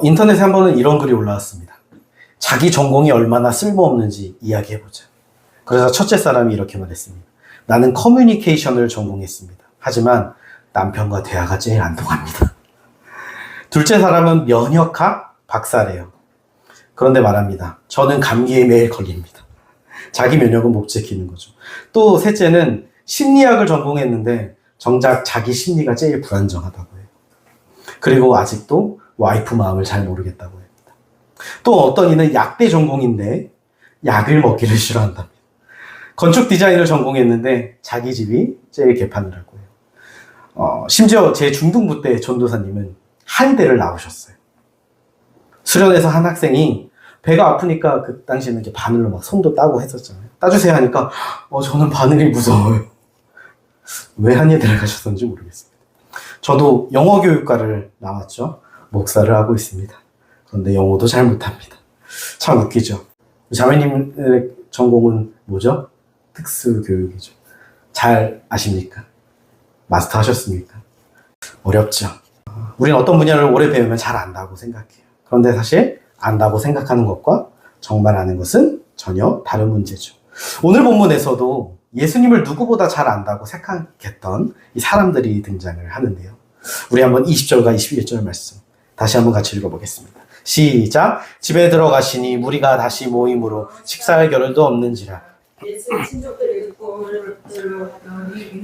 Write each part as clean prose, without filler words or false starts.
인터넷에 한 번은 이런 글이 올라왔습니다. 자기 전공이 얼마나 쓸모없는지 이야기해보자. 그래서 첫째 사람이 이렇게 말했습니다. 나는 커뮤니케이션을 전공했습니다. 하지만 남편과 대화가 제일 안 통합니다. 둘째 사람은 면역학 박사래요. 그런데 말합니다. 저는 감기에 매일 걸립니다. 자기 면역은 못 지키는 거죠. 또 셋째는 심리학을 전공했는데 정작 자기 심리가 제일 불안정하다고 해요. 그리고 아직도 와이프 마음을 잘 모르겠다고 합니다. 또 어떤 이는 약대 전공인데 약을 먹기를 싫어한답니다. 건축 디자인을 전공했는데 자기 집이 제일 개판이라고 해요. 심지어 제 중등부 때 전도사님은 한의대를 나오셨어요. 수련회에서 한 학생이 배가 아프니까 그 당시에는 이렇게 바늘로 막 손도 따고 했었잖아요. 따주세요 하니까 저는 바늘이 무서워요. 왜 한의대를 가셨는지 모르겠습니다. 저도 영어교육과를 나왔죠. 목사를 하고 있습니다. 그런데 영어도 잘 못합니다. 참 웃기죠. 자매님의 전공은 뭐죠? 특수교육이죠. 잘 아십니까? 마스터 하셨습니까? 어렵죠. 우리는 어떤 분야를 오래 배우면 잘 안다고 생각해요. 그런데 사실 안다고 생각하는 것과 정말 아는 것은 전혀 다른 문제죠. 오늘 본문에서도 예수님을 누구보다 잘 안다고 생각했던 이 사람들이 등장을 하는데요. 우리 한번 20절과 21절 말씀 다시 한번 같이 읽어보겠습니다. 시작. 집에 들어가시니 무리가 다시 모임으로 식사할 겨를도 없는지라.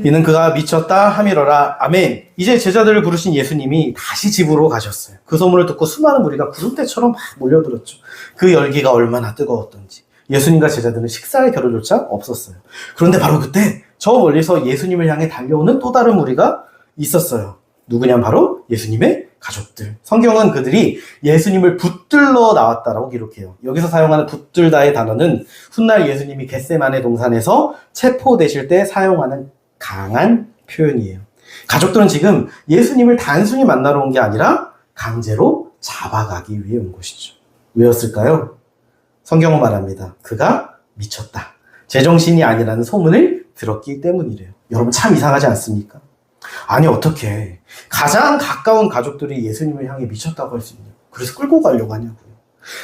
이는 그가 미쳤다 함이러라. 아멘. 이제 제자들을 부르신 예수님이 다시 집으로 가셨어요. 그 소문을 듣고 수많은 무리가 구름대처럼 막 몰려들었죠. 그 열기가 얼마나 뜨거웠던지. 예수님과 제자들은 식사할 겨를조차 없었어요. 그런데 바로 그때 저 멀리서 예수님을 향해 달려오는 또 다른 무리가 있었어요. 누구냐면 바로 예수님의 가족들. 성경은 그들이 예수님을 붙들러 나왔다라고 기록해요. 여기서 사용하는 붙들다의 단어는 훗날 예수님이 겟세마네 동산에서 체포되실 때 사용하는 강한 표현이에요. 가족들은 지금 예수님을 단순히 만나러 온 게 아니라 강제로 잡아가기 위해 온 것이죠. 왜였을까요? 성경은 말합니다. 그가 미쳤다. 제정신이 아니라는 소문을 들었기 때문이래요. 여러분 참 이상하지 않습니까? 아니 어떻게 가장 가까운 가족들이 예수님을 향해 미쳤다고 할 수 있냐. 그래서 끌고 가려고 하냐고요.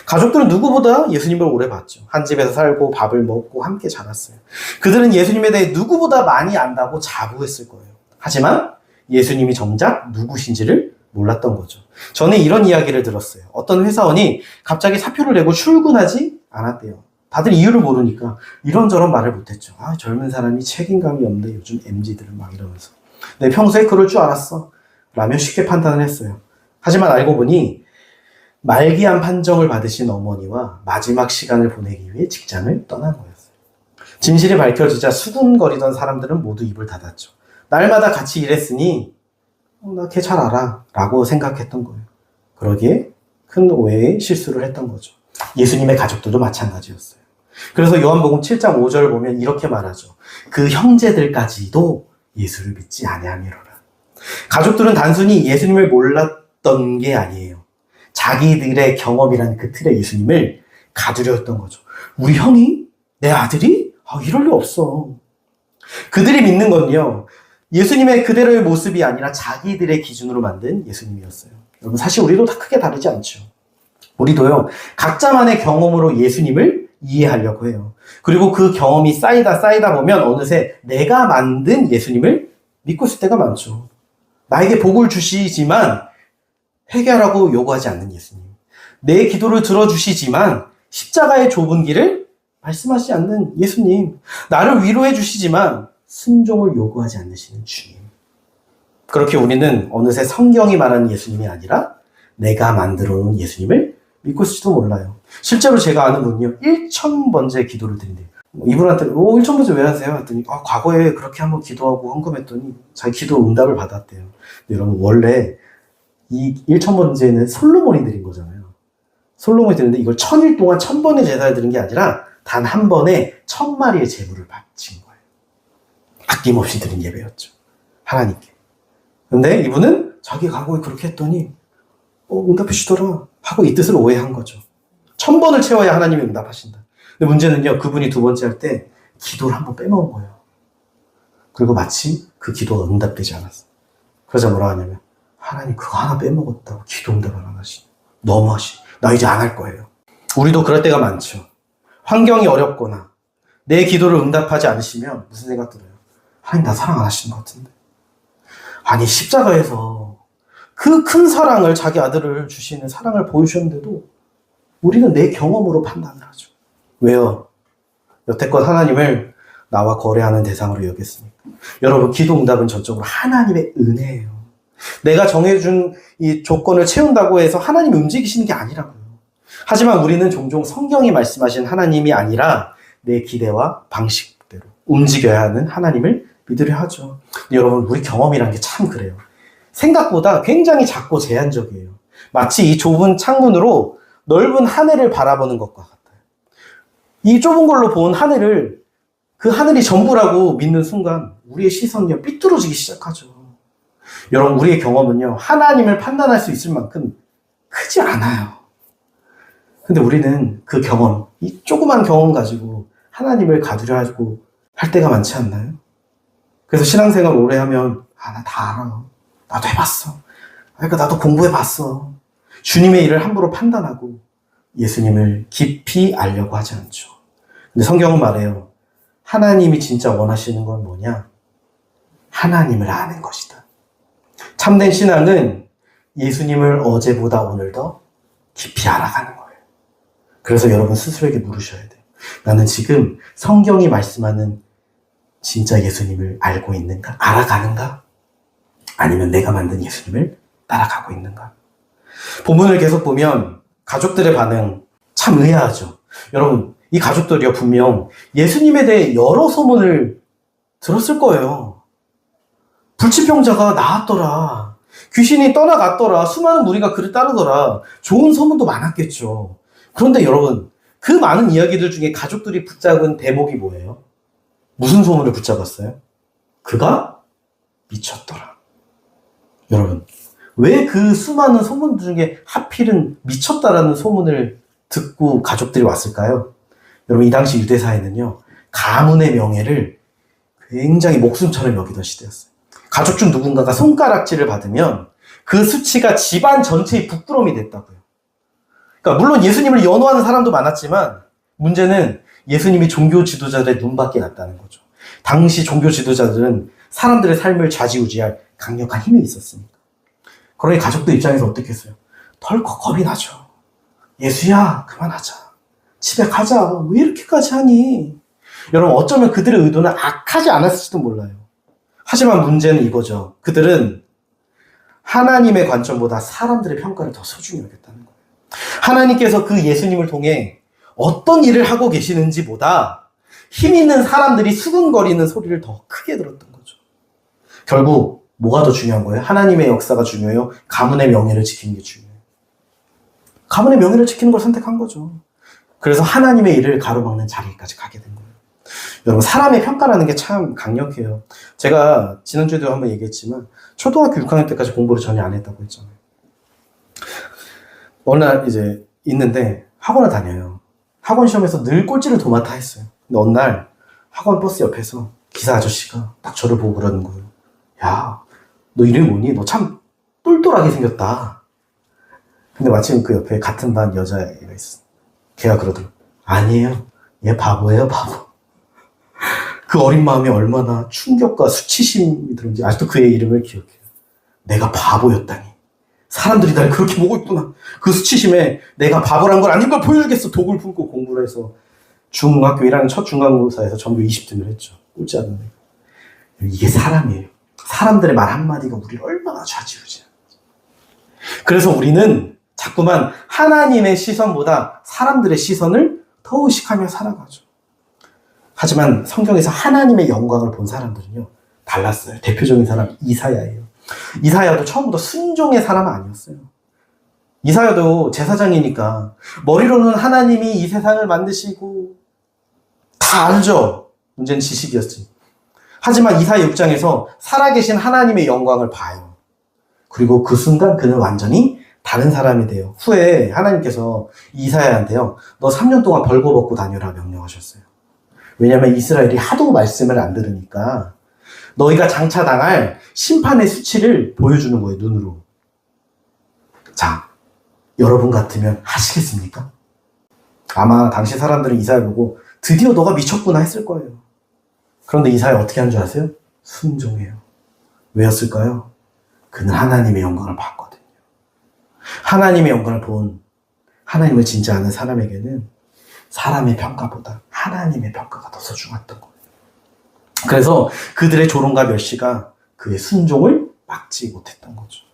가족들은 누구보다 예수님을 오래 봤죠. 한 집에서 살고 밥을 먹고 함께 자랐어요. 그들은 예수님에 대해 누구보다 많이 안다고 자부했을 거예요. 하지만 예수님이 정작 누구신지를 몰랐던 거죠. 저는 이런 이야기를 들었어요. 어떤 회사원이 갑자기 사표를 내고 출근하지 않았대요. 다들 이유를 모르니까 이런저런 말을 못했죠. 젊은 사람이 책임감이 없네 요즘 MZ들은 막 이러면서. 내 평소에 그럴 줄 알았어 라며 쉽게 판단을 했어요. 하지만 알고 보니 말기암 판정을 받으신 어머니와 마지막 시간을 보내기 위해 직장을 떠난 거였어요. 진실이 밝혀지자 수군거리던 사람들은 모두 입을 닫았죠. 날마다 같이 일했으니 나 걔 잘 알아 라고 생각했던 거예요. 그러기에 큰 오해의 실수를 했던 거죠. 예수님의 가족들도 마찬가지였어요. 그래서 요한복음 7장 5절을 보면 이렇게 말하죠. 그 형제들까지도 예수를 믿지 아니함이로라. 가족들은 단순히 예수님을 몰랐던 게 아니에요. 자기들의 경험이라는 그 틀에 예수님을 가두려 했던 거죠. 우리 형이? 내 아들이? 이럴 리 없어. 그들이 믿는 건요. 예수님의 그대로의 모습이 아니라 자기들의 기준으로 만든 예수님이었어요. 여러분 사실 우리도 다 크게 다르지 않죠. 우리도요. 각자만의 경험으로 예수님을 이해하려고 해요. 그리고 그 경험이 쌓이다 보면 어느새 내가 만든 예수님을 믿고 있을 때가 많죠. 나에게 복을 주시지만 회개하라고 요구하지 않는 예수님. 내 기도를 들어주시지만 십자가의 좁은 길을 말씀하지 않는 예수님. 나를 위로해 주시지만 순종을 요구하지 않으시는 주님. 그렇게 우리는 어느새 성경이 말하는 예수님이 아니라 내가 만들어 놓은 예수님을 믿고 있을지도 몰라요. 실제로 제가 아는 분이요. 1000번째 기도를 드린대요. 이분한테 1000번째 왜 하세요? 했더니 과거에 그렇게 한번 기도하고 헌금했더니 자기 기도 응답을 받았대요. 근데 여러분 원래 이 1000번째는 솔로몬이 드린 거잖아요. 솔로몬이 드렸는데 이걸 1000일 동안 1000번의 제사를 드린 게 아니라 단 한 번에 1000마리의 제물을 바친 거예요. 아낌없이 드린 예배였죠. 하나님께. 근데 이분은 자기 과거에 그렇게 했더니 응답해 주시더라 하고 이 뜻을 오해한 거죠. 1000번을 채워야 하나님이 응답하신다. 근데 문제는요. 그분이 두 번째 할 때 기도를 한번 빼먹은 거예요. 그리고 마치 그 기도가 응답되지 않았어요. 그러자 뭐라 하냐면 하나님 그거 하나 빼먹었다고 기도 응답을 안 하시네. 너무하시. 나 이제 안 할 거예요. 우리도 그럴 때가 많죠. 환경이 어렵거나 내 기도를 응답하지 않으시면 무슨 생각 들어요? 하나님 나 사랑 안 하시는 것 같은데. 아니 십자가에서 그 큰 사랑을, 자기 아들을 주시는 사랑을 보여주셨는데도 우리는 내 경험으로 판단을 하죠. 왜요? 여태껏 하나님을 나와 거래하는 대상으로 여겼습니까? 여러분, 기도 응답은 전적으로 하나님의 은혜예요. 내가 정해준 이 조건을 채운다고 해서 하나님이 움직이시는 게 아니라고요. 하지만 우리는 종종 성경이 말씀하신 하나님이 아니라 내 기대와 방식대로 움직여야 하는 하나님을 믿으려 하죠. 근데 여러분, 우리 경험이란 게 참 그래요. 생각보다 굉장히 작고 제한적이에요. 마치 이 좁은 창문으로 넓은 하늘을 바라보는 것과 같아요. 이 좁은 걸로 본 하늘을, 그 하늘이 전부라고 믿는 순간 우리의 시선이 삐뚤어지기 시작하죠. 여러분, 우리의 경험은요, 하나님을 판단할 수 있을 만큼 크지 않아요. 근데 우리는 그 경험, 이 조그만 경험 가지고 하나님을 가두려 하고 할 때가 많지 않나요? 그래서 신앙생활 오래 하면, 나 다 알아. 나도 해봤어. 그러니까 나도 공부해봤어. 주님의 일을 함부로 판단하고 예수님을 깊이 알려고 하지 않죠. 근데 성경은 말해요. 하나님이 진짜 원하시는 건 뭐냐? 하나님을 아는 것이다. 참된 신앙은 예수님을 어제보다 오늘 더 깊이 알아가는 거예요. 그래서 여러분 스스로에게 물으셔야 돼요. 나는 지금 성경이 말씀하는 진짜 예수님을 알고 있는가? 알아가는가? 아니면 내가 만든 예수님을 따라가고 있는가? 본문을 계속 보면 가족들의 반응 참 의아하죠. 여러분, 이 가족들이요, 분명 예수님에 대해 여러 소문을 들었을 거예요. 불치병자가 나았더라. 귀신이 떠나갔더라. 수많은 무리가 그를 따르더라. 좋은 소문도 많았겠죠. 그런데 여러분, 그 많은 이야기들 중에 가족들이 붙잡은 대목이 뭐예요? 무슨 소문을 붙잡았어요? 그가 미쳤더라. 여러분, 왜 그 수많은 소문 중에 하필은 미쳤다라는 소문을 듣고 가족들이 왔을까요? 여러분, 이 당시 유대사회는요, 가문의 명예를 굉장히 목숨처럼 여기던 시대였어요. 가족 중 누군가가 손가락질을 받으면 그 수치가 집안 전체의 부끄러움이 됐다고요. 그러니까 물론 예수님을 연호하는 사람도 많았지만 문제는 예수님이 종교 지도자들의 눈밖에 났다는 거죠. 당시 종교 지도자들은 사람들의 삶을 좌지우지할 강력한 힘이 있었으니까. 그러니 가족들 입장에서 어떻게 했어요? 덜컥 겁이 나죠. 예수야, 그만하자. 집에 가자. 왜 이렇게까지 하니? 여러분, 어쩌면 그들의 의도는 악하지 않았을지도 몰라요. 하지만 문제는 이거죠. 그들은 하나님의 관점보다 사람들의 평가를 더 소중히 여겼다는 거예요. 하나님께서 그 예수님을 통해 어떤 일을 하고 계시는지보다 힘 있는 사람들이 수근거리는 소리를 더 크게 들었던 거죠. 결국 뭐가 더 중요한 거예요? 하나님의 역사가 중요해요? 가문의 명예를 지키는 게 중요해요? 가문의 명예를 지키는 걸 선택한 거죠. 그래서 하나님의 일을 가로막는 자리까지 가게 된 거예요. 여러분, 사람의 평가라는 게 참 강력해요. 제가 지난주에도 한번 얘기했지만 초등학교 6학년 때까지 공부를 전혀 안 했다고 했잖아요. 어느 날 이제 있는데 학원을 다녀요. 학원 시험에서 늘 꼴찌를 도맡아 했어요. 근데 어느 날 학원 버스 옆에서 기사 아저씨가 딱 저를 보고 그러는 거예요. 야, 너 이름이 뭐니? 너 참 똘똘하게 생겼다. 근데 마침 그 옆에 같은 반 여자애가 있어. 걔가 그러더라고. 아니에요. 얘 바보예요, 바보. 그 어린 마음이 얼마나 충격과 수치심이 들었는지 아직도 그의 이름을 기억해요. 내가 바보였다니. 사람들이 날 그렇게 보고 있구나. 그 수치심에 내가 바보란 걸 아닌 걸 보여주겠어. 독을 품고 공부를 해서 중학교 1학년 첫 중간고사에서 전교 20등을 했죠. 꼴찌 않는 애가. 이게 사람이에요. 사람들의 말 한마디가 우리를 얼마나 좌지우지하는지. 그래서 우리는 자꾸만 하나님의 시선보다 사람들의 시선을 더 의식하며 살아가죠. 하지만 성경에서 하나님의 영광을 본 사람들은요, 달랐어요. 대표적인 사람 이사야예요. 이사야도 처음부터 순종의 사람은 아니었어요. 이사야도 제사장이니까 머리로는 하나님이 이 세상을 만드시고 다 알죠. 문제는 지식이었지. 하지만 이사야 6장에서 살아계신 하나님의 영광을 봐요. 그리고 그 순간 그는 완전히 다른 사람이 돼요. 후에 하나님께서 이사야한테요, 너 3년 동안 벌거벗고 다녀라 명령하셨어요. 왜냐하면 이스라엘이 하도 말씀을 안 들으니까 너희가 장차 당할 심판의 수치를 보여주는 거예요, 눈으로. 자, 여러분 같으면 하시겠습니까? 아마 당시 사람들은 이사야 보고 드디어 너가 미쳤구나 했을 거예요. 그런데 이사야 어떻게 한 줄 아세요? 순종해요. 왜였을까요? 그는 하나님의 영광을 봤거든요. 하나님의 영광을 본 하나님을 진짜 아는 사람에게는 사람의 평가보다 하나님의 평가가 더 소중했던 거예요. 그래서 그들의 조롱과 멸시가 그의 순종을 막지 못했던 거죠.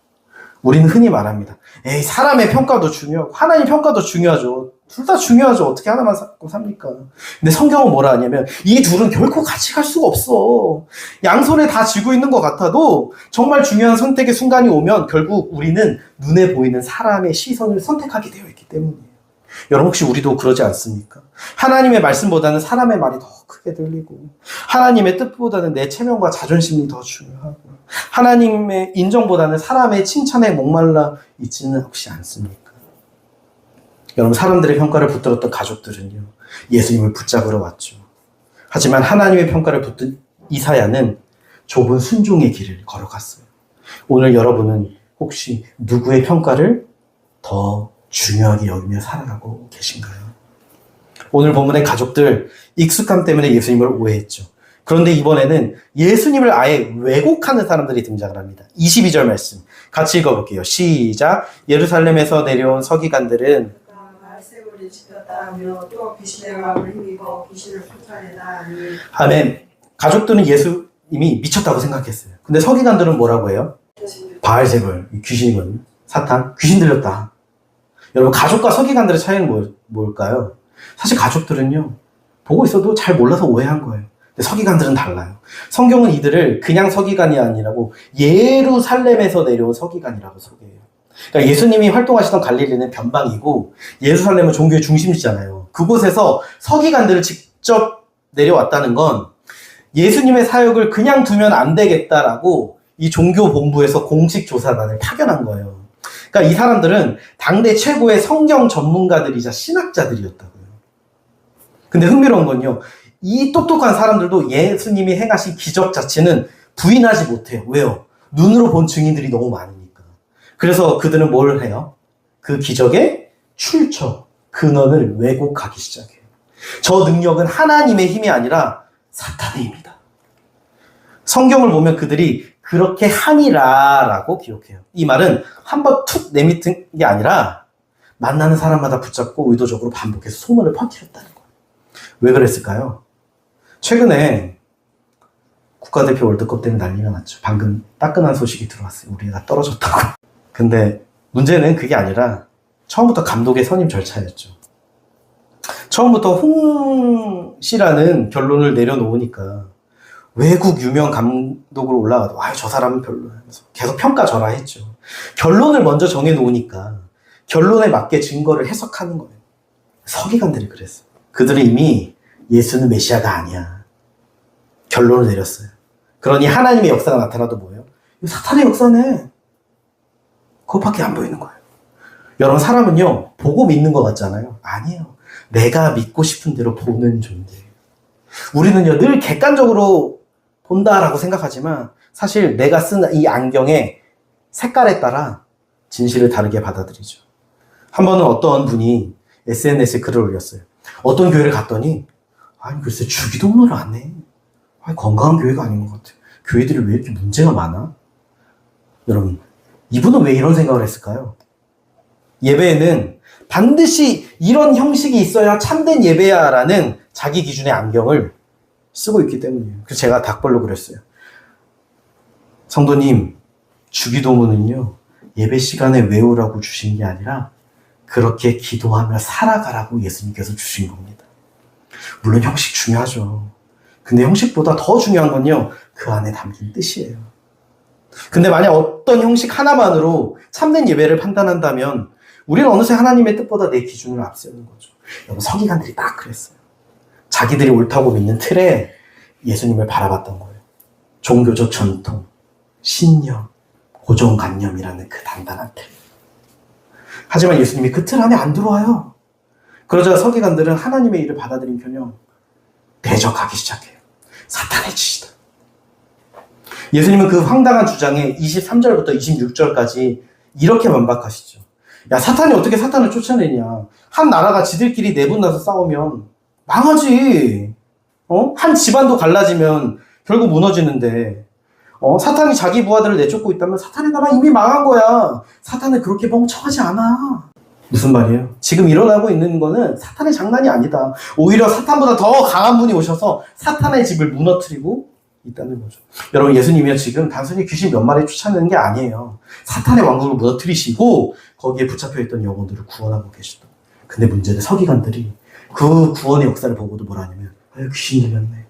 우리는 흔히 말합니다. 에이, 사람의 평가도 중요하고 하나님 평가도 중요하죠. 둘 다 중요하죠. 어떻게 하나만 잡고 삽니까? 근데 성경은 뭐라 하냐면 이 둘은 결코 같이 갈 수가 없어. 양손에 다 쥐고 있는 것 같아도 정말 중요한 선택의 순간이 오면 결국 우리는 눈에 보이는 사람의 시선을 선택하게 되어 있기 때문이에요. 여러분 혹시 우리도 그러지 않습니까? 하나님의 말씀보다는 사람의 말이 더 크게 들리고 하나님의 뜻보다는 내 체면과 자존심이 더 중요하고 하나님의 인정보다는 사람의 칭찬에 목말라 있지는 혹시 않습니까? 여러분 사람들의 평가를 붙들었던 가족들은요 예수님을 붙잡으러 왔죠. 하지만 하나님의 평가를 붙든 이사야는 좁은 순종의 길을 걸어갔어요. 오늘 여러분은 혹시 누구의 평가를 더 중요하게 여기며 살아가고 계신가요? 오늘 본문의 가족들 익숙함 때문에 예수님을 오해했죠. 그런데 이번에는 예수님을 아예 왜곡하는 사람들이 등장을 합니다. 22절 말씀 같이 읽어볼게요. 시작. 예루살렘에서 내려온 서기관들은 말세우를 지켰다 하며 또 귀신의 마음을 힘입어 귀신을 쫓아내다 하니. 아멘. 가족들은 예수님이 미쳤다고 생각했어요. 근데 서기관들은 뭐라고 해요? 바알세불, 귀신이거든요. 사탄, 귀신 들렸다. 여러분 가족과 서기관들의 차이는 뭘까요? 사실 가족들은요 보고 있어도 잘 몰라서 오해한 거예요. 근데 서기관들은 달라요. 성경은 이들을 그냥 서기관이 아니라고 예루살렘에서 내려온 서기관이라고 소개해요. 그러니까 예수님이 활동하시던 갈릴리는 변방이고 예루살렘은 종교의 중심지잖아요. 그곳에서 서기관들을 직접 내려왔다는 건 예수님의 사역을 그냥 두면 안 되겠다라고 이 종교 본부에서 공식 조사단을 파견한 거예요. 그러니까 이 사람들은 당대 최고의 성경 전문가들이자 신학자들이었다고요. 근데 흥미로운 건요. 이 똑똑한 사람들도 예수님이 행하신 기적 자체는 부인하지 못해요. 왜요? 눈으로 본 증인들이 너무 많으니까. 그래서 그들은 뭘 해요? 그 기적의 출처, 근원을 왜곡하기 시작해요. 저 능력은 하나님의 힘이 아니라 사탄의 힘이다. 성경을 보면 그들이 그렇게 하니라라고 기록해요. 이 말은 한번 툭 내미튼 게 아니라 만나는 사람마다 붙잡고 의도적으로 반복해서 소문을 퍼뜨렸다는 거예요. 왜 그랬을까요? 최근에 국가대표 월드컵 때문에 난리가 났죠. 방금 따끈한 소식이 들어왔어요. 우리가 떨어졌다고. 근데 문제는 그게 아니라 처음부터 감독의 선임 절차였죠. 처음부터 홍 씨라는 결론을 내려놓으니까 외국 유명 감독으로 올라가도 저 사람은 별로야 하면서 계속 평가절하했죠. 결론을 먼저 정해놓으니까 결론에 맞게 증거를 해석하는 거예요. 서기관들이 그랬어요. 그들은 이미 예수는 메시아가 아니야. 결론을 내렸어요. 그러니 하나님의 역사가 나타나도 뭐예요? 사탄의 역사네. 그것밖에 안 보이는 거예요. 여러분 사람은요 보고 믿는 것 같잖아요. 아니에요. 내가 믿고 싶은 대로 보는 존재예요. 우리는요 늘 객관적으로 본다라고 생각하지만 사실 내가 쓴 이 안경의 색깔에 따라 진실을 다르게 받아들이죠. 한 번은 어떤 분이 SNS에 글을 올렸어요. 어떤 교회를 갔더니 글쎄 주기도문을 안 해. 건강한 교회가 아닌 것 같아요. 교회들이 왜 이렇게 문제가 많아? 여러분 이분은 왜 이런 생각을 했을까요? 예배에는 반드시 이런 형식이 있어야 참된 예배야 라는 자기 기준의 안경을 쓰고 있기 때문이에요. 그래서 제가 닭벌로 그랬어요. 성도님, 주기도문은요 예배 시간에 외우라고 주신 게 아니라 그렇게 기도하며 살아가라고 예수님께서 주신 겁니다. 물론 형식 중요하죠. 근데 형식보다 더 중요한 건요 그 안에 담긴 뜻이에요. 근데 만약 어떤 형식 하나만으로 참된 예배를 판단한다면 우리는 어느새 하나님의 뜻보다 내 기준을 앞세우는 거죠. 여러분 서기관들이 딱 그랬어요. 자기들이 옳다고 믿는 틀에 예수님을 바라봤던 거예요. 종교적 전통, 신념, 고정관념이라는 그 단단한 틀. 하지만 예수님이 그 틀 안에 안 들어와요. 그러자 서기관들은 하나님의 일을 받아들인커녕 대적하기 시작해요. 사탄의 짓이다. 예수님은 그 황당한 주장에 23절부터 26절까지 이렇게 반박하시죠. 야, 사탄이 어떻게 사탄을 쫓아내냐. 한 나라가 지들끼리 내분나서 싸우면 망하지. 한 집안도 갈라지면 결국 무너지는데, 사탄이 자기 부하들을 내쫓고 있다면 사탄의 나라 이미 망한 거야. 사탄은 그렇게 멍청하지 않아. 무슨 말이에요? 지금 일어나고 있는 거는 사탄의 장난이 아니다. 오히려 사탄보다 더 강한 분이 오셔서 사탄의 집을 무너뜨리고 있다는 거죠. 여러분, 예수님이요 지금 단순히 귀신 몇 마리 쫓아내는 게 아니에요. 사탄의 왕국을 무너뜨리시고 거기에 붙잡혀 있던 영혼들을 구원하고 계시다. 근데 문제는 서기관들이 그 구원의 역사를 보고도 뭐라 하냐면 귀신 들렸네.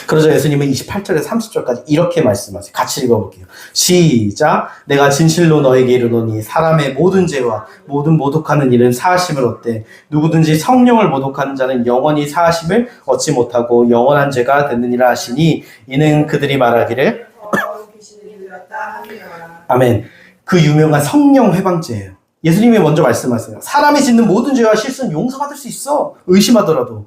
그러자 예수님은 28절에서 30절까지 이렇게 말씀하세요. 같이 읽어볼게요. 시작. 내가 진실로 너에게 이르노니 사람의 모든 죄와 모든 모독하는 일은 사하심을 얻되 누구든지 성령을 모독하는 자는 영원히 사하심을 얻지 못하고 영원한 죄가 됐느니라 하시니 이는 그들이 말하기를 귀신을 들렸다 하니라. 아멘. 그 유명한 성령 회방죄예요. 예수님이 먼저 말씀하세요. 사람이 짓는 모든 죄와 실수는 용서받을 수 있어. 의심하더라도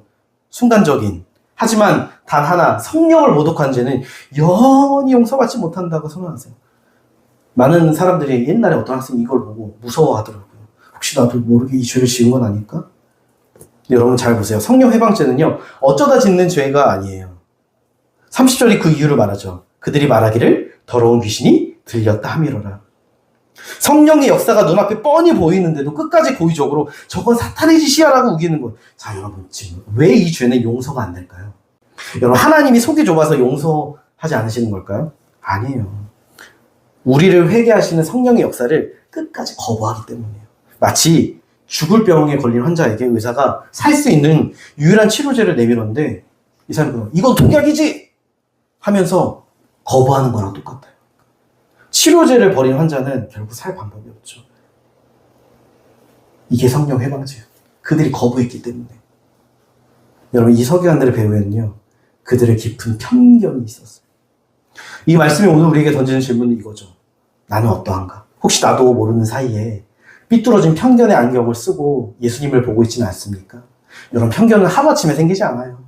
순간적인. 하지만 단 하나 성령을 모독한 죄는 영원히 용서받지 못한다고 선언하세요. 많은 사람들이 옛날에 어떤 학생이 이걸 보고 무서워하더라고요. 혹시 나도 모르게 이 죄를 지은 건 아닐까? 여러분 잘 보세요. 성령 회방죄는요. 어쩌다 짓는 죄가 아니에요. 30절이 그 이유를 말하죠. 그들이 말하기를 더러운 귀신이 들렸다 함이로라. 성령의 역사가 눈앞에 뻔히 보이는데도 끝까지 고의적으로 저건 사탄의 짓이야 라고 우기는 거예요. 자, 여러분 지금 왜 이 죄는 용서가 안 될까요? 여러분, 하나님이 속이 좁아서 용서하지 않으시는 걸까요? 아니에요. 우리를 회개하시는 성령의 역사를 끝까지 거부하기 때문이에요. 마치 죽을 병에 걸린 환자에게 의사가 살 수 있는 유일한 치료제를 내밀었는데 이 사람은 이건 독약이지! 하면서 거부하는 거랑 똑같아요. 치료제를 버린 환자는 결국 살 방법이 없죠. 이게 성령 회방죄예요. 그들이 거부했기 때문에. 여러분, 이 서기관들의 배후에는요, 그들의 깊은 편견이 있었어요. 이 말씀이 오늘 우리에게 던지는 질문은 이거죠. 나는 어떠한가? 혹시 나도 모르는 사이에 삐뚤어진 편견의 안경을 쓰고 예수님을 보고 있지는 않습니까? 여러분, 편견은 하루아침에 생기지 않아요.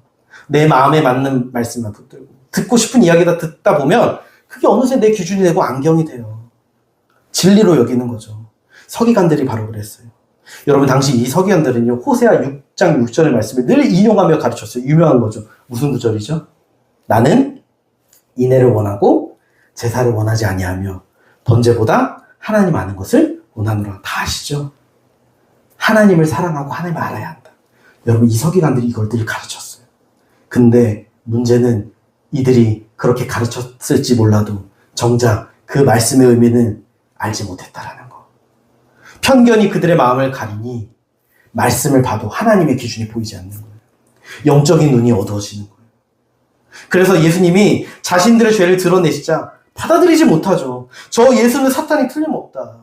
내 마음에 맞는 말씀만 붙들고 듣고 싶은 이야기다 듣다 보면 그게 어느새 내 기준이 되고 안경이 돼요. 진리로 여기는 거죠. 서기관들이 바로 그랬어요. 여러분, 당시 이 서기관들은요, 호세아 6장 6절의 말씀을 늘 인용하며 가르쳤어요. 유명한 거죠. 무슨 구절이죠? 나는 인애를 원하고 제사를 원하지 아니하며 번제보다 하나님 아는 것을 원하노라. 다 아시죠? 하나님을 사랑하고 하나님을 알아야 한다. 여러분, 이 서기관들이 이걸 늘 가르쳤어요. 근데 문제는 이들이 그렇게 가르쳤을지 몰라도 정작 그 말씀의 의미는 알지 못했다라는 거. 편견이 그들의 마음을 가리니 말씀을 봐도 하나님의 기준이 보이지 않는 거예요. 영적인 눈이 어두워지는 거예요. 그래서 예수님이 자신들의 죄를 드러내시자 받아들이지 못하죠. 저 예수는 사탄이 틀림없다.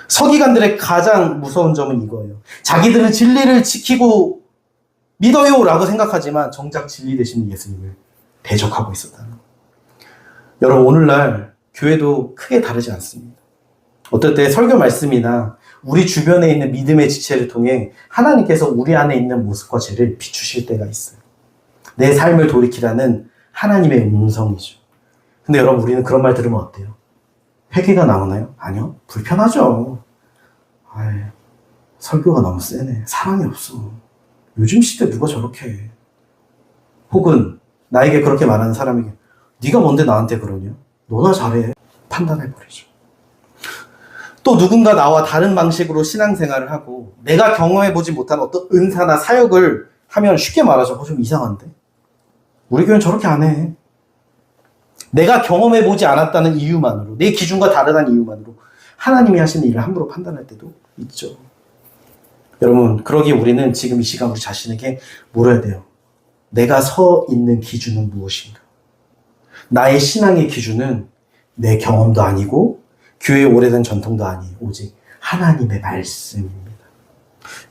서기관들의 가장 무서운 점은 이거예요. 자기들은 진리를 지키고 믿어요 라고 생각하지만 정작 진리 되시는 예수님을 대적하고 있었다는 거예요. 여러분, 오늘날 교회도 크게 다르지 않습니다. 어떨 때 설교 말씀이나 우리 주변에 있는 믿음의 지체를 통해 하나님께서 우리 안에 있는 모습과 죄를 비추실 때가 있어요. 내 삶을 돌이키라는 하나님의 음성이죠. 근데 여러분, 우리는 그런 말 들으면 어때요? 회개가 나오나요? 아니요. 불편하죠. 설교가 너무 세네. 사랑이 없어. 요즘 시대 누가 저렇게 해? 혹은 나에게 그렇게 말하는 사람에게 네가 뭔데 나한테 그러냐? 너나 잘해. 판단해버리죠. 또 누군가 나와 다른 방식으로 신앙생활을 하고 내가 경험해보지 못한 어떤 은사나 사역을 하면 쉽게 말하죠. 좀 이상한데? 우리 교회는 저렇게 안 해. 내가 경험해보지 않았다는 이유만으로, 내 기준과 다르다는 이유만으로 하나님이 하시는 일을 함부로 판단할 때도 있죠. 여러분, 그러기에 우리는 지금 이 시간 우리 자신에게 물어야 돼요. 내가 서 있는 기준은 무엇인가? 나의 신앙의 기준은 내 경험도 아니고 교회의 오래된 전통도 아니에요. 오직 하나님의 말씀입니다.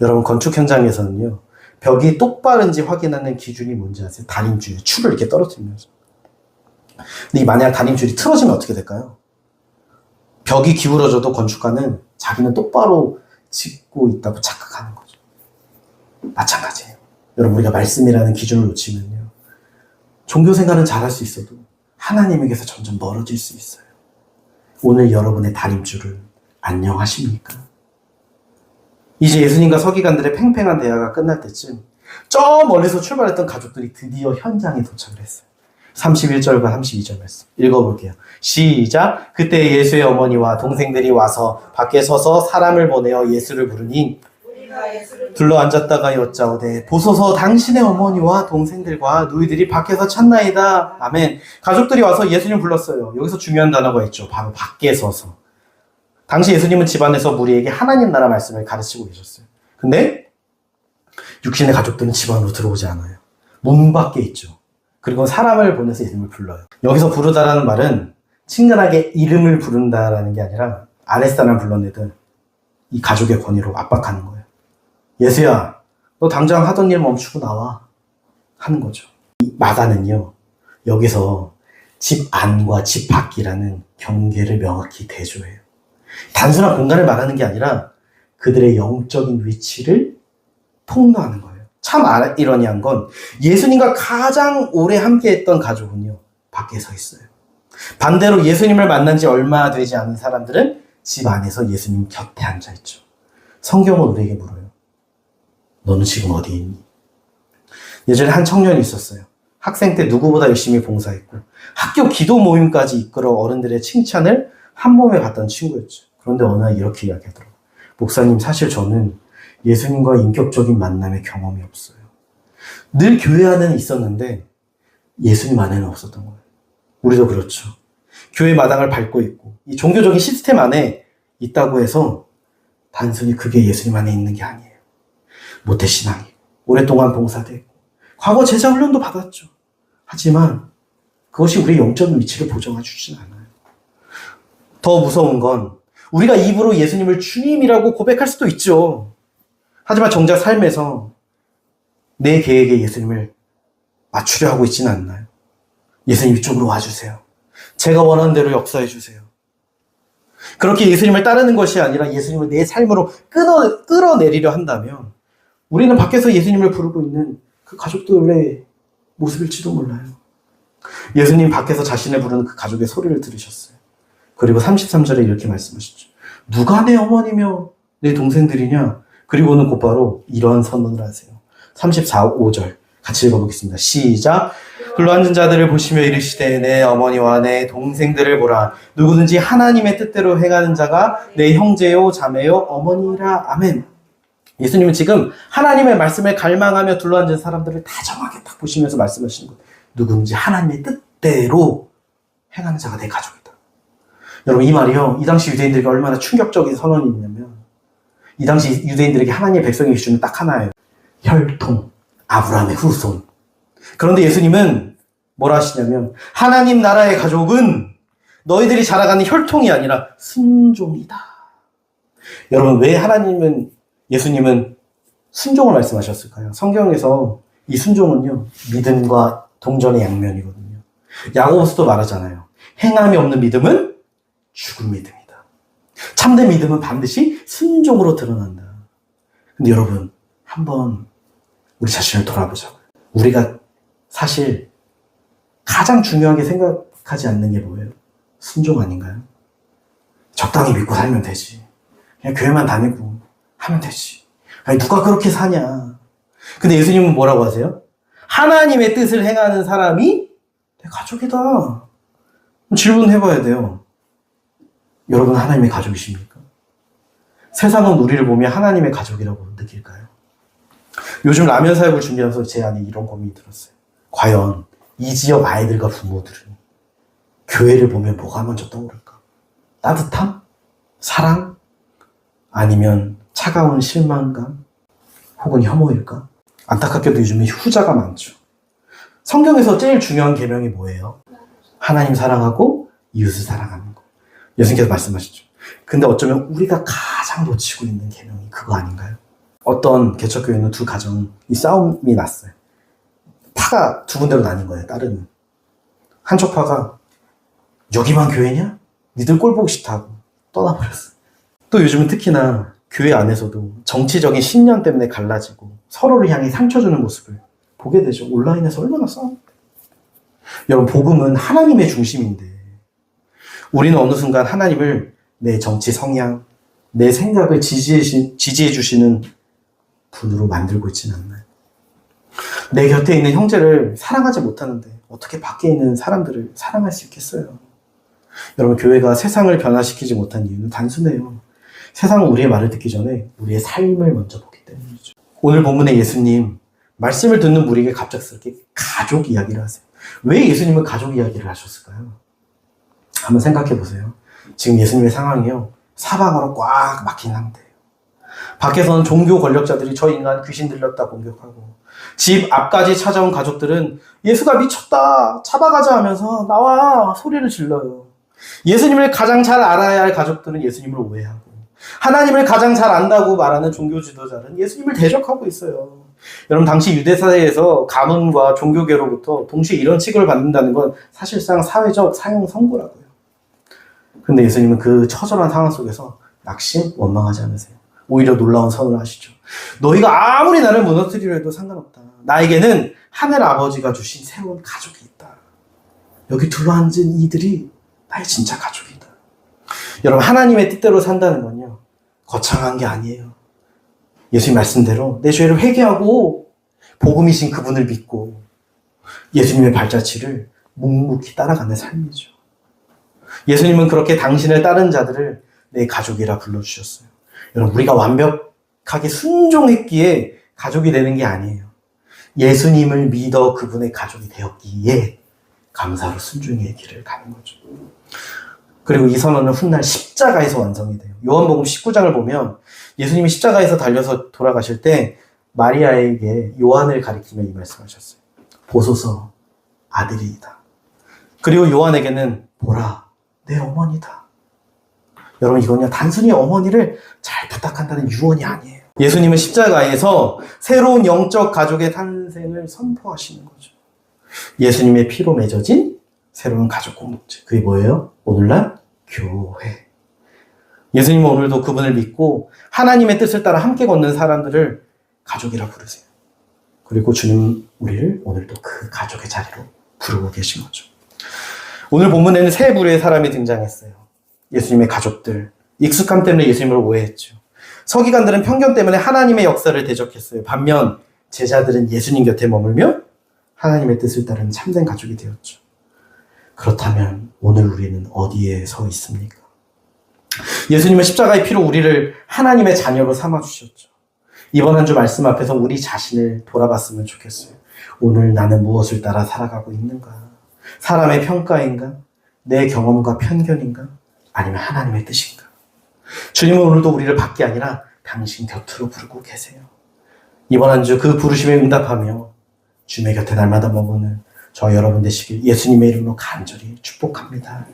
여러분, 건축 현장에서는요, 벽이 똑바른지 확인하는 기준이 뭔지 아세요? 다림줄, 줄을 이렇게 떨어뜨리면서. 근데 만약 다림줄이 틀어지면 어떻게 될까요? 벽이 기울어져도 건축가는 자기는 똑바로 짓고 있다고 착각하는 거죠. 마찬가지예요. 여러분, 우리가 말씀이라는 기준을 놓치면요, 종교생활은 잘할 수 있어도 하나님에게서 점점 멀어질 수 있어요. 오늘 여러분의 다림줄은 안녕하십니까? 이제 예수님과 서기관들의 팽팽한 대화가 끝날 때쯤 저 멀리서 출발했던 가족들이 드디어 현장에 도착을 했어요. 31절과 32절 말씀 읽어볼게요. 시작. 그때 예수의 어머니와 동생들이 와서 밖에 서서 사람을 보내어 예수를 부르니 우리가 예수를 둘러앉았다가 여짜오되 보소서 당신의 어머니와 동생들과 누이들이 밖에서 찾나이다. 아멘. 가족들이 와서 예수님 불렀어요. 여기서 중요한 단어가 있죠. 바로 밖에 서서. 당시 예수님은 집안에서 무리에게 하나님 나라 말씀을 가르치고 계셨어요. 근데 육신의 가족들은 집 안으로 들어오지 않아요. 문 밖에 있죠. 그리고 사람을 보내서 예수님을 불러요. 여기서 부르다라는 말은 친근하게 이름을 부른다라는 게 아니라 아랫사람 불러내듯 이 가족의 권위로 압박하는 거예요. 예수야, 너 당장 하던 일 멈추고 나와. 하는 거죠. 이 마가는요, 여기서 집 안과 집 밖이라는 경계를 명확히 대조해요. 단순한 공간을 말하는 게 아니라 그들의 영적인 위치를 폭로하는 거예요. 참 아이러니한 건 예수님과 가장 오래 함께했던 가족은요, 밖에 서 있어요. 반대로 예수님을 만난 지 얼마 되지 않은 사람들은 집 안에서 예수님 곁에 앉아 있죠. 성경은 우리에게 물어요. 너는 지금 어디 있니? 예전에 한 청년이 있었어요. 학생 때 누구보다 열심히 봉사했고 학교 기도 모임까지 이끌어 어른들의 칭찬을 한 몸에 받던 친구였죠. 그런데 어느 날 이렇게 이야기하더라고요. 목사님, 사실 저는 예수님과의 인격적인 만남의 경험이 없어요. 늘 교회 안에는 있었는데 예수님 안에는 없었던 거예요. 우리도 그렇죠. 교회 마당을 밟고 있고 이 종교적인 시스템 안에 있다고 해서 단순히 그게 예수님 안에 있는 게 아니에요. 모태신앙이고 오랫동안 봉사되고 과거 제자훈련도 받았죠. 하지만 그것이 우리의 영적인 위치를 보장해 주진 않아요. 더 무서운 건 우리가 입으로 예수님을 주님이라고 고백할 수도 있죠. 하지만 정작 삶에서 내 계획에 예수님을 맞추려 하고 있지는 않나요? 예수님 이쪽으로 와주세요. 제가 원하는 대로 역사해 주세요. 그렇게 예수님을 따르는 것이 아니라 예수님을 내 삶으로 끌어내리려 한다면 우리는 밖에서 예수님을 부르고 있는 그 가족들의 모습일지도 몰라요. 예수님 밖에서 자신을 부르는 그 가족의 소리를 들으셨어요. 그리고 33절에 이렇게 말씀하셨죠. 누가 내 어머니며 내 동생들이냐? 그리고는 곧바로 이런 선언을 하세요. 34, 5절 같이 읽어보겠습니다. 시작. 둘러앉은 자들을 보시며 이르시되 내 어머니와 내 동생들을 보라. 누구든지 하나님의 뜻대로 행하는 자가 내 형제요 자매요 어머니라. 아멘. 예수님은 지금 하나님의 말씀을 갈망하며 둘러앉은 사람들을 다정하게 딱 보시면서 말씀하시는 거예요. 누구든지 하나님의 뜻대로 행하는 자가 내 가족이다. 여러분, 이 말이요, 이 당시 유대인들에게 얼마나 충격적인 선언이냐면 이 당시 유대인들에게 하나님의 백성의 기준은 딱 하나예요. 혈통, 아브라함의 후손. 그런데 예수님은 뭐라 하시냐면 하나님 나라의 가족은 너희들이 자라가는 혈통이 아니라 순종이다. 여러분, 왜 예수님은 순종을 말씀하셨을까요? 성경에서 이 순종은요, 믿음과 동전의 양면이거든요. 야고보서도 말하잖아요. 행함이 없는 믿음은 죽은 믿음이다. 참된 믿음은 반드시 순종으로 드러난다. 근데 여러분, 한번 우리 자신을 돌아보자고요. 우리가 사실 가장 중요하게 생각하지 않는 게 뭐예요? 순종 아닌가요? 적당히 믿고 살면 되지. 그냥 교회만 다니고 하면 되지. 아니, 누가 그렇게 사냐. 근데 예수님은 뭐라고 하세요? 하나님의 뜻을 행하는 사람이 내 가족이다. 그럼 질문해봐야 돼요. 여러분, 하나님의 가족이십니까? 세상은 우리를 보며 하나님의 가족이라고 느낄까요? 요즘 라면 사역을 준비하면서 제 안에 이런 고민이 들었어요. 과연 이 지역 아이들과 부모들은 교회를 보면 뭐가 먼저 떠오를까? 따뜻함? 사랑? 아니면 차가운 실망감? 혹은 혐오일까? 안타깝게도 요즘은 후자가 많죠. 성경에서 제일 중요한 계명이 뭐예요? 하나님 사랑하고 이웃을 사랑하는 거. 예수님께서 말씀하시죠. 근데 어쩌면 우리가 가장 놓치고 있는 계명이 그거 아닌가요? 어떤 개척교회는 두 가정이 싸움이 났어요. 파가 두 군데로 나뉜 거예요. 따르는 한쪽 파가 여기만 교회냐? 니들 꼴 보기 싫다고 떠나버렸어요. 또 요즘은 특히나 교회 안에서도 정치적인 신념 때문에 갈라지고 서로를 향해 상처 주는 모습을 보게 되죠. 온라인에서 얼마나 싸웁니까? 여러분, 복음은 하나님의 중심인데 우리는 어느 순간 하나님을 내 정치 성향, 내 생각을 지지해 주시는 분으로 만들고 있지는 않나요? 내 곁에 있는 형제를 사랑하지 못하는데 어떻게 밖에 있는 사람들을 사랑할 수 있겠어요? 여러분, 교회가 세상을 변화시키지 못한 이유는 단순해요. 세상은 우리의 말을 듣기 전에 우리의 삶을 먼저 보기 때문이죠. 오늘 본문의 예수님, 말씀을 듣는 우리에게 갑작스럽게 가족 이야기를 하세요. 왜 예수님은 가족 이야기를 하셨을까요? 한번 생각해 보세요. 지금 예수님의 상황이요, 사방으로 꽉 막힌 상태예요. 밖에서는 종교 권력자들이 저 인간 귀신 들렸다 공격하고, 집 앞까지 찾아온 가족들은 예수가 미쳤다, 잡아가자 하면서 나와 소리를 질러요. 예수님을 가장 잘 알아야 할 가족들은 예수님을 오해하고, 하나님을 가장 잘 안다고 말하는 종교 지도자는 예수님을 대적하고 있어요. 여러분, 당시 유대 사회에서 가문과 종교계로부터 동시에 이런 취급을 받는다는 건 사실상 사회적 사형 선고라고요. 근데 예수님은 그 처절한 상황 속에서 낙심, 원망하지 않으세요. 오히려 놀라운 선을 하시죠. 너희가 아무리 나를 무너뜨리려 해도 상관없다. 나에게는 하늘 아버지가 주신 새로운 가족이 있다. 여기 둘러앉은 이들이 나의 진짜 가족이다. 여러분, 하나님의 뜻대로 산다는 건요, 거창한 게 아니에요. 예수님 말씀대로 내 죄를 회개하고 복음이신 그분을 믿고 예수님의 발자취를 묵묵히 따라가는 삶이죠. 예수님은 그렇게 당신을 따른 자들을 내 가족이라 불러주셨어요. 여러분, 우리가 완벽하게 순종했기에 가족이 되는 게 아니에요. 예수님을 믿어 그분의 가족이 되었기에 감사로 순종의 길을 가는 거죠. 그리고 이 선언은 훗날 십자가에서 완성이 돼요. 요한복음 19장을 보면 예수님이 십자가에서 달려서 돌아가실 때 마리아에게 요한을 가리키며 이 말씀하셨어요. 보소서, 아들이다. 그리고 요한에게는 보라, 내 어머니다. 여러분, 이건요, 단순히 어머니를 잘 부탁한다는 유언이 아니에요. 예수님은 십자가에서 새로운 영적 가족의 탄생을 선포하시는 거죠. 예수님의 피로 맺어진 새로운 가족 공동체. 그게 뭐예요? 오늘날 교회. 예수님은 오늘도 그분을 믿고 하나님의 뜻을 따라 함께 걷는 사람들을 가족이라 부르세요. 그리고 주님 우리를 오늘도 그 가족의 자리로 부르고 계신 거죠. 오늘 본문에는 세 부류의 사람이 등장했어요. 예수님의 가족들, 익숙함 때문에 예수님을 오해했죠. 서기관들은 편견 때문에 하나님의 역사를 대적했어요. 반면 제자들은 예수님 곁에 머물며 하나님의 뜻을 따르는 참된 가족이 되었죠. 그렇다면 오늘 우리는 어디에 서 있습니까? 예수님은 십자가의 피로 우리를 하나님의 자녀로 삼아주셨죠. 이번 한 주 말씀 앞에서 우리 자신을 돌아봤으면 좋겠어요. 오늘 나는 무엇을 따라 살아가고 있는가? 사람의 평가인가? 내 경험과 편견인가? 아니면 하나님의 뜻인가? 주님은 오늘도 우리를 밖이 아니라 당신 곁으로 부르고 계세요. 이번 한 주 그 부르심에 응답하며 주님의 곁에 날마다 머무는 저 여러분 되시길 예수님의 이름으로 간절히 축복합니다.